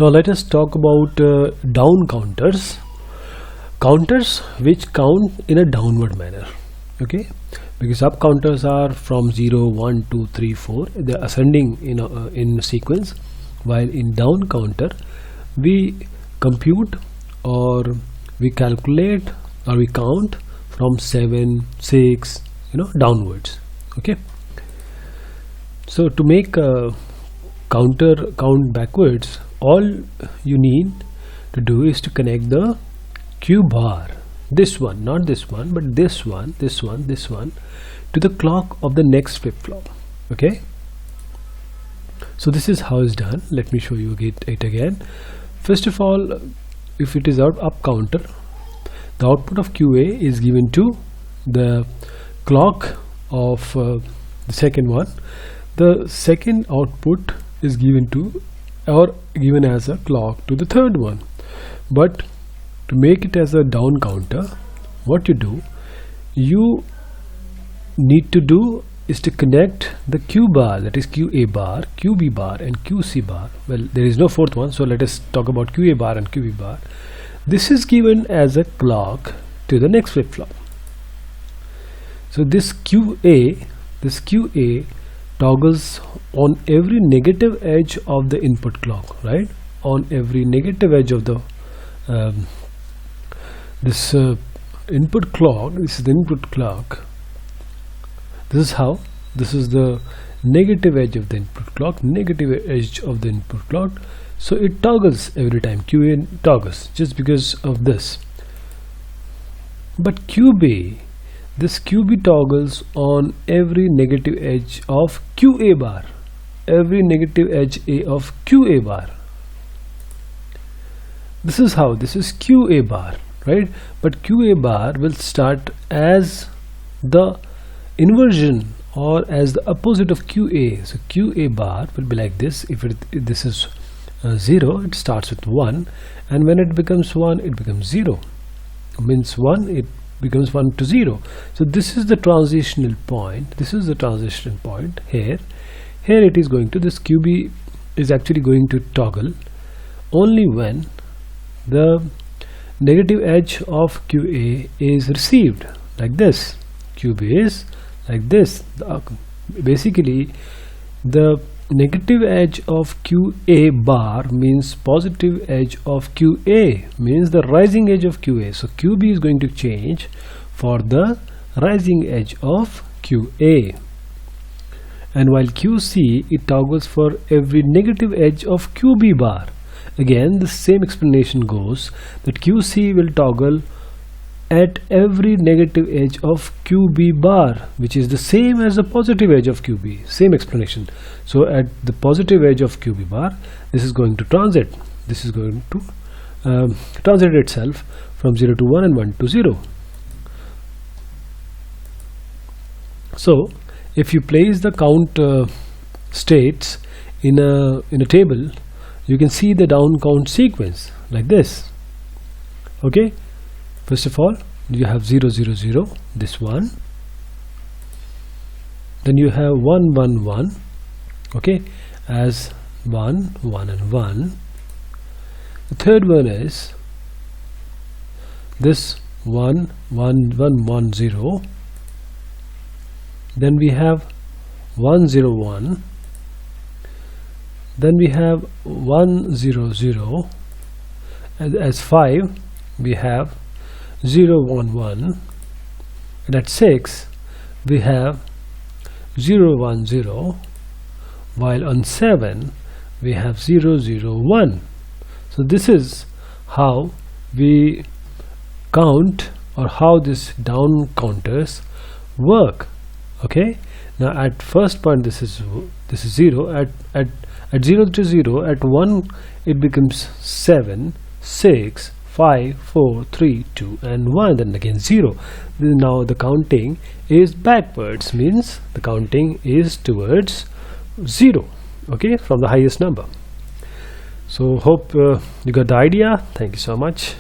Now let us talk about down counters. Counters which count in a downward manner. Okay, because up counters are from 0, 1, 2, 3, 4. They are ascending in sequence, while in down counter we compute or we calculate or we count from 7, 6, downwards. Okay, so to make a counter count backwards, all you need to do is to connect the Q bar, this one, not this one, but this one, this one, this one, to the clock of the next flip-flop. Okay, so this is how it's done. Let me show you it again. First of all, if it is our up counter, the output of QA is given to the clock of the second one. The second output is given to or given as a clock to the third one. But to make it as a down counter, what you need to do is to connect the Q bar, that is QA bar, QB bar and QC bar. Well, there is no fourth one, so let us talk about QA bar and QB bar. This is given as a clock to the next flip-flop. So this QA toggles on every negative edge of the input clock, right? On every negative edge of the input clock. This is the input clock. This is the negative edge of the input clock, negative edge of the input clock. So it toggles every time. QA toggles just because of this. But QB, this QB toggles on every negative edge of QA bar, every negative edge A of QA bar. This is QA bar, right? But QA bar will start as the inversion or as the opposite of QA. So QA bar will be like this. If this is 0, it starts with 1, and when it becomes 1, it becomes 0. Means 1, it becomes 1 to 0. So this is the transitional point. This is the transition point here. Here it is going to, this QB is actually going to toggle only when the negative edge of QA is received, like this. QB is like this. Basically, the negative edge of QA bar means positive edge of QA, means the rising edge of QA. So QB is going to change for the rising edge of QA. And while QC, it toggles for every negative edge of QB bar. Again, the same explanation goes that QC will toggle at every negative edge of QB bar, which is the same as the positive edge of QB. Same explanation. So at the positive edge of QB bar, this is going to transit. This is going to transit itself from 0 to 1 and 1 to 0. So if you place the count states in a table, you can see the down count sequence like this. Okay, first of all you have 0 0 0, this one, then you have 1 1 1, okay, as 1 1 and 1. The third one is this 1 1 1 1 0. Then we have 1 0 1. Then we have 1 0 0. As 5 we have 0 1 1, and at 6 we have 0 1 0, while on 7 we have 0 0 1. So this is how we count, or how this down counters work. Okay, now at first point this is 0, at 0 to 0, at 1 it becomes 7 6 5 4 3 2 and 1, then again 0. Now the counting is backwards, means the counting is towards 0, okay, from the highest number. So hope you got the idea. Thank you so much.